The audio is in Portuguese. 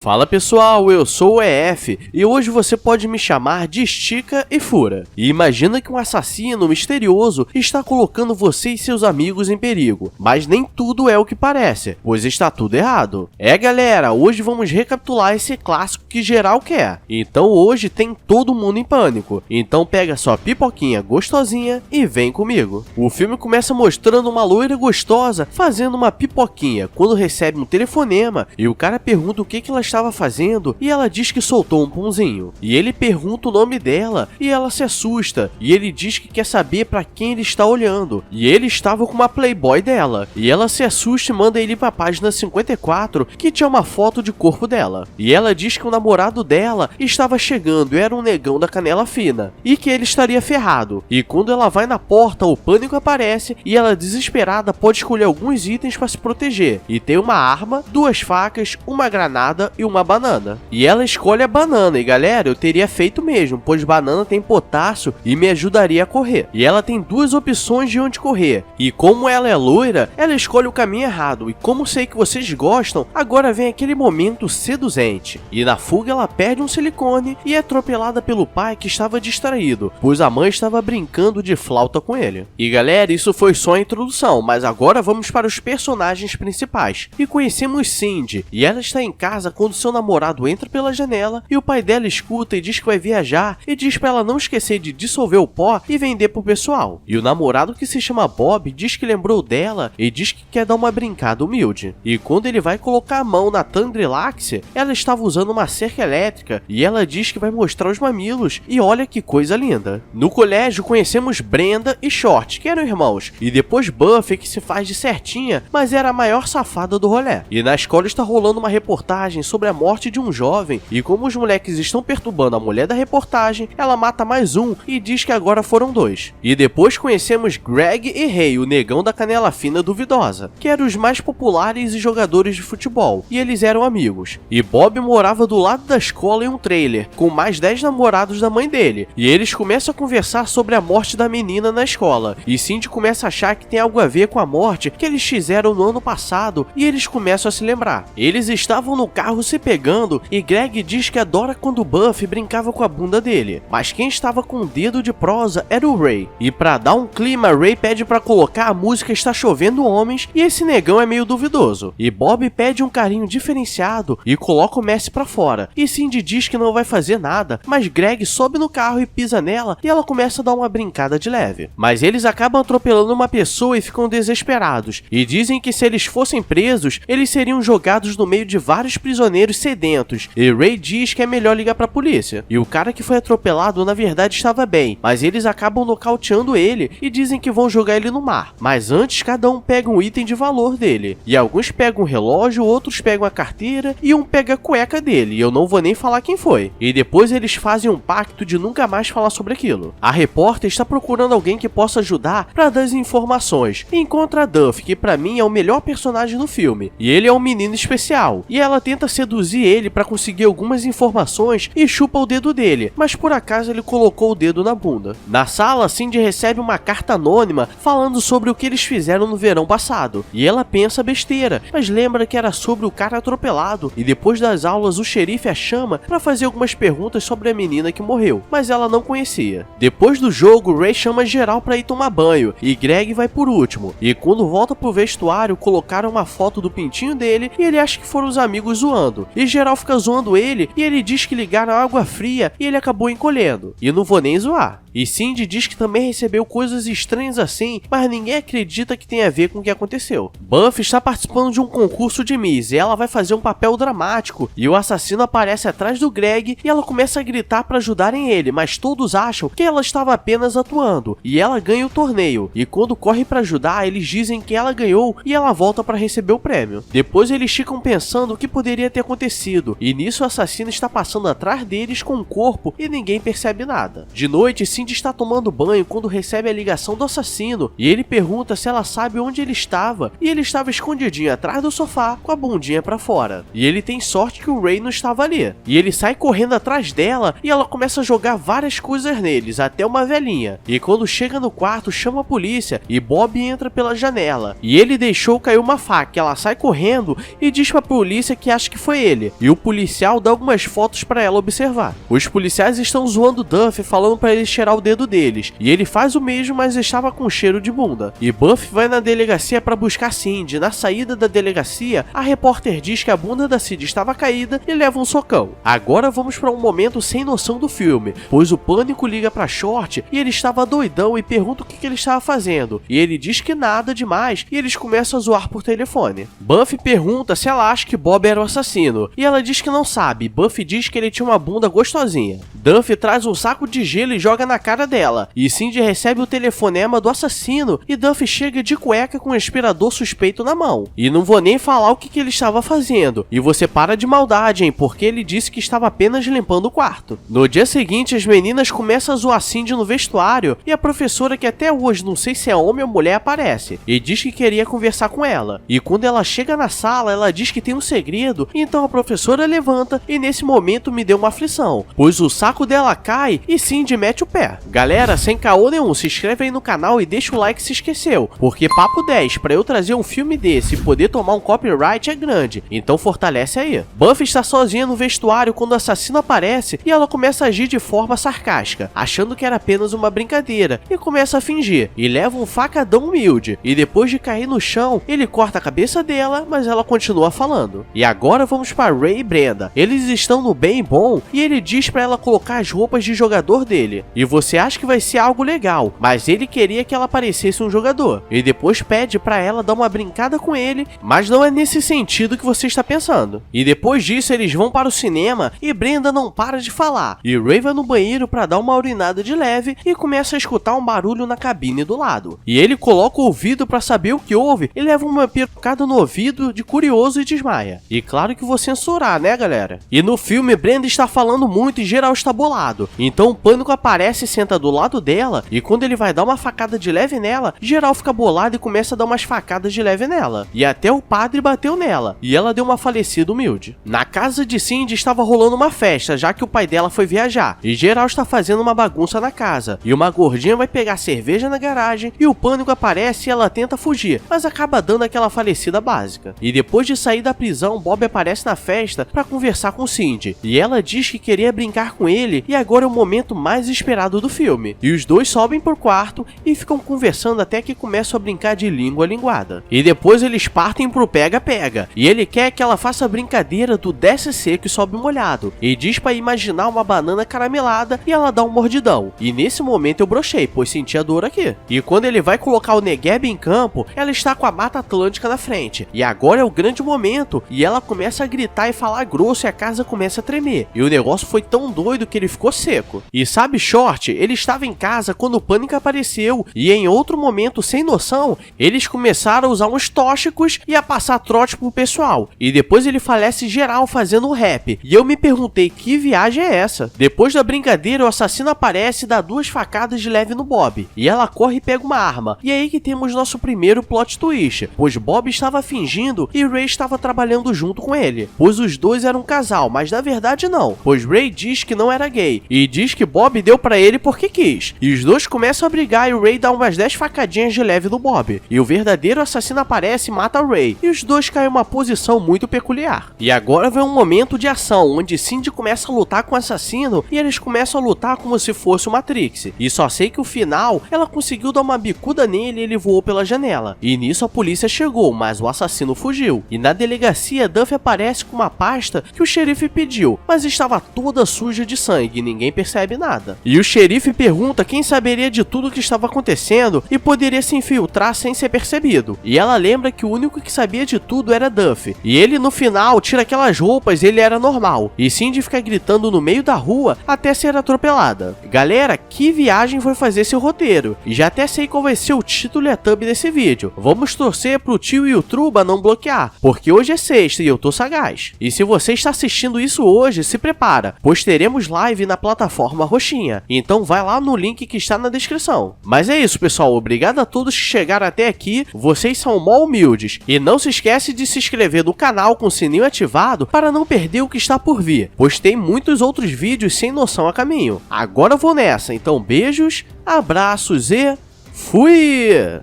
Fala pessoal, eu sou o EF e hoje você pode me chamar de Estica e Fura. E imagina que um assassino misterioso está colocando você e seus amigos em perigo, mas nem tudo é o que parece, pois está tudo errado. Galera, hoje vamos recapitular esse clássico que geral quer. Então hoje tem todo mundo em pânico, então pega sua pipoquinha gostosinha e vem comigo. O filme começa mostrando uma loira gostosa fazendo uma pipoquinha quando recebe um telefonema e o cara pergunta o que ela estava fazendo e ela diz que soltou um punzinho. E ele pergunta o nome dela e ela se assusta e ele diz que quer saber para quem ele está olhando. E ele estava com uma Playboy dela e ela se assusta e manda ele para a página 54 que tinha uma foto de corpo dela. E ela diz que o namorado dela estava chegando e era um negão da canela fina e que ele estaria ferrado. E quando ela vai na porta o pânico aparece e ela desesperada pode escolher alguns itens para se proteger. E tem uma arma, duas facas, uma granada e uma banana. E ela escolhe a banana, e galera, eu teria feito mesmo, pois banana tem potássio e me ajudaria a correr. E ela tem duas opções de onde correr. E como ela é loira, ela escolhe o caminho errado. E como sei que vocês gostam, agora vem aquele momento seduzente. E na fuga ela perde um silicone e é atropelada pelo pai que estava distraído, pois a mãe estava brincando de flauta com ele. E galera, isso foi só a introdução, mas agora vamos para os personagens principais. E conhecemos Cindy, e ela está em casa quando seu namorado entra pela janela e o pai dela escuta e diz que vai viajar e diz para ela não esquecer de dissolver o pó e vender pro pessoal. E o namorado, que se chama Bob, diz que lembrou dela e diz que quer dar uma brincada humilde. E quando ele vai colocar a mão na Tandrilax, ela estava usando uma cerca elétrica e ela diz que vai mostrar os mamilos e olha que coisa linda. No colégio conhecemos Brenda e Short, que eram irmãos, e depois Buffy, que se faz de certinha, mas era a maior safada do rolê. E na escola está rolando uma reportagem sobre a morte de um jovem, e como os moleques estão perturbando a mulher da reportagem, ela mata mais um e diz que agora foram dois. E depois conhecemos Greg e Ray, o negão da canela fina duvidosa, que eram os mais populares e jogadores de futebol, e eles eram amigos. E Bob morava do lado da escola em um trailer, com mais 10 namorados da mãe dele, e eles começam a conversar sobre a morte da menina na escola, e Cindy começa a achar que tem algo a ver com a morte que eles fizeram no ano passado, e eles começam a se lembrar. Eles estavam no carro se pegando e Greg diz que adora quando Buffy brincava com a bunda dele, mas quem estava com o dedo de prosa era o Ray. E pra dar um clima, Ray pede pra colocar a música Está Chovendo Homens e esse negão é meio duvidoso. E Bob pede um carinho diferenciado e coloca o Messi pra fora. E Cindy diz que não vai fazer nada, mas Greg sobe no carro e pisa nela e ela começa a dar uma brincada de leve. Mas eles acabam atropelando uma pessoa e ficam desesperados e dizem que se eles fossem presos, eles seriam jogados no meio de vários prisioneiros sedentos, e Ray diz que é melhor ligar pra polícia. E o cara que foi atropelado na verdade estava bem, mas eles acabam nocauteando ele e dizem que vão jogar ele no mar. Mas antes cada um pega um item de valor dele, e alguns pegam um relógio, outros pegam a carteira e um pega a cueca dele, e eu não vou nem falar quem foi. E depois eles fazem um pacto de nunca mais falar sobre aquilo. A repórter está procurando alguém que possa ajudar para dar as informações, e encontra a Duff, que pra mim é o melhor personagem do filme, e ele é um menino especial, e ela tenta seduzir ele para conseguir algumas informações e chupa o dedo dele, mas por acaso ele colocou o dedo na bunda. Na sala, Cindy recebe uma carta anônima falando sobre o que eles fizeram no verão passado, e ela pensa besteira, mas lembra que era sobre o cara atropelado, e depois das aulas o xerife a chama para fazer algumas perguntas sobre a menina que morreu, mas ela não conhecia. Depois do jogo, Ray chama geral para ir tomar banho, e Greg vai por último, e quando volta pro vestuário colocaram uma foto do pintinho dele e ele acha que foram os amigos zoando, e geral fica zoando ele e ele diz que ligaram água fria e ele acabou encolhendo. E não vou nem zoar. E Cindy diz que também recebeu coisas estranhas assim, mas ninguém acredita que tem a ver com o que aconteceu. Buffy está participando de um concurso de Miss e ela vai fazer um papel dramático, e o assassino aparece atrás do Greg e ela começa a gritar para ajudarem ele, mas todos acham que ela estava apenas atuando, e ela ganha o torneio, e quando corre para ajudar eles dizem que ela ganhou e ela volta para receber o prêmio. Depois eles ficam pensando o que poderia ter acontecido, e nisso o assassino está passando atrás deles com o corpo e ninguém percebe nada. De noite, Cindy Cindy está tomando banho quando recebe a ligação do assassino e ele pergunta se ela sabe onde ele estava, e ele estava escondidinho atrás do sofá com a bundinha pra fora. E ele tem sorte que o Ray não estava ali. E ele sai correndo atrás dela e ela começa a jogar várias coisas neles, até uma velhinha. E quando chega no quarto, chama a polícia e Bob entra pela janela. E ele deixou cair uma faca, ela sai correndo e diz pra polícia que acha que foi ele. E o policial dá algumas fotos pra ela observar. Os policiais estão zoando Duff, falando pra ele cheirar o dedo deles. E ele faz o mesmo, mas estava com cheiro de bunda. E Buffy vai na delegacia pra buscar Cindy. Na saída da delegacia, a repórter diz que a bunda da Cindy estava caída e leva um socão. Agora vamos pra um momento sem noção do filme, pois o Pânico liga pra Short e ele estava doidão e pergunta o que ele estava fazendo. E ele diz que nada demais e eles começam a zoar por telefone. Buffy pergunta se ela acha que Bob era o assassino e ela diz que não sabe. Buffy diz que ele tinha uma bunda gostosinha. Duff traz um saco de gelo e joga na cara dela. E Cindy recebe o telefonema do assassino e Duff chega de cueca com um aspirador suspeito na mão. E não vou nem falar o que ele estava fazendo. E você para de maldade, hein, porque ele disse que estava apenas limpando o quarto. No dia seguinte, as meninas começam a zoar Cindy no vestuário e a professora, que até hoje não sei se é homem ou mulher, aparece e diz que queria conversar com ela. E quando ela chega na sala, ela diz que tem um segredo, então a professora levanta e nesse momento me deu uma aflição, pois o saco dela cai e Cindy mete o pé. Galera, sem caô nenhum, se inscreve aí no canal e deixa o like se esqueceu, porque papo 10, pra eu trazer um filme desse e poder tomar um copyright é grande, então fortalece aí. Buffy está sozinha no vestuário quando o assassino aparece e ela começa a agir de forma sarcástica, achando que era apenas uma brincadeira, e começa a fingir, e leva um facadão humilde, e depois de cair no chão, ele corta a cabeça dela, mas ela continua falando. E agora vamos para Ray e Brenda. Eles estão no bem bom, e ele diz pra ela colocar as roupas de jogador dele. E você acha que vai ser algo legal, mas ele queria que ela parecesse um jogador. E depois pede pra ela dar uma brincada com ele, mas não é nesse sentido que você está pensando. E depois disso eles vão para o cinema e Brenda não para de falar. E Ray vai no banheiro pra dar uma urinada de leve e começa a escutar um barulho na cabine do lado. E ele coloca o ouvido pra saber o que houve e leva uma pirocada no ouvido de curioso e desmaia. E claro que vou censurar, né, galera? E no filme Brenda está falando muito e geral está bolado. Então o Pânico aparece e senta do lado dela e quando ele vai dar uma facada de leve nela, geral fica bolado e começa a dar umas facadas de leve nela. E até o padre bateu nela e ela deu uma falecida humilde. Na casa de Cindy estava rolando uma festa, já que o pai dela foi viajar. E geral está fazendo uma bagunça na casa. E uma gordinha vai pegar cerveja na garagem e o Pânico aparece e ela tenta fugir, mas acaba dando aquela falecida básica. E depois de sair da prisão, Bob aparece na festa para conversar com Cindy. E ela diz que queria brincar com ele e agora é o momento mais esperado do filme. E os dois sobem pro quarto e ficam conversando até que começam a brincar de língua linguada. E depois eles partem pro pega-pega. E ele quer que ela faça a brincadeira do desce seco e sobe molhado. E diz pra imaginar uma banana caramelada e ela dá um mordidão. E nesse momento eu brochei, pois senti a dor aqui. E quando ele vai colocar o Negeb em campo, ela está com a Mata Atlântica na frente. E agora é o grande momento. E ela começa a gritar e falar grosso e a casa começa a tremer. E o negócio foi tão doido que ele ficou seco. E sabe Short? Ele estava em casa quando o Pânico apareceu. E em outro momento, sem noção, eles começaram a usar uns tóxicos e a passar trote pro pessoal. E depois ele falece geral fazendo um rap. E eu me perguntei, que viagem é essa? Depois da brincadeira, o assassino aparece e dá 2 facadas de leve no Bob. E ela corre e pega uma arma. E é aí que temos nosso primeiro plot twist, pois Bob estava fingindo e Ray estava trabalhando junto com ele, pois os dois eram um casal, mas na verdade não, pois Ray diz que não era gay, e diz que Bob deu pra ele porque quis. E os dois começam a brigar e o Ray dá umas 10 facadinhas de leve no Bob. E o verdadeiro assassino aparece e mata o Ray, e os dois caem em uma posição muito peculiar. E agora vem um momento de ação, onde Cindy começa a lutar com o assassino e eles começam a lutar como se fosse o Matrix. E só sei que o final, ela conseguiu dar uma bicuda nele e ele voou pela janela. E nisso a polícia chegou, mas o assassino fugiu. E na delegacia, Duff aparece com uma pasta que o xerife pediu, mas estava toda suja de sangue e ninguém percebe nada. E o xerife pergunta quem saberia de tudo o que estava acontecendo e poderia se infiltrar sem ser percebido. E ela lembra que o único que sabia de tudo era Duff. E ele no final tira aquelas roupas e ele era normal. E Cindy fica gritando no meio da rua até ser atropelada. Galera, que viagem foi fazer esse roteiro. E já até sei qual vai ser o título e a thumb desse vídeo. Vamos torcer pro tio e o Truba não bloquear, porque hoje é sexta e eu tô sagaz. E se você está assistindo isso hoje, se prepara, pois teremos live na plataforma roxinha. Então Então vai lá no link que está na descrição. Mas é isso, pessoal. Obrigado a todos que chegaram até aqui. Vocês são mó humildes. E não se esquece de se inscrever no canal com o sininho ativado para não perder o que está por vir, pois tem muitos outros vídeos sem noção a caminho. Agora eu vou nessa, então beijos, abraços e fui!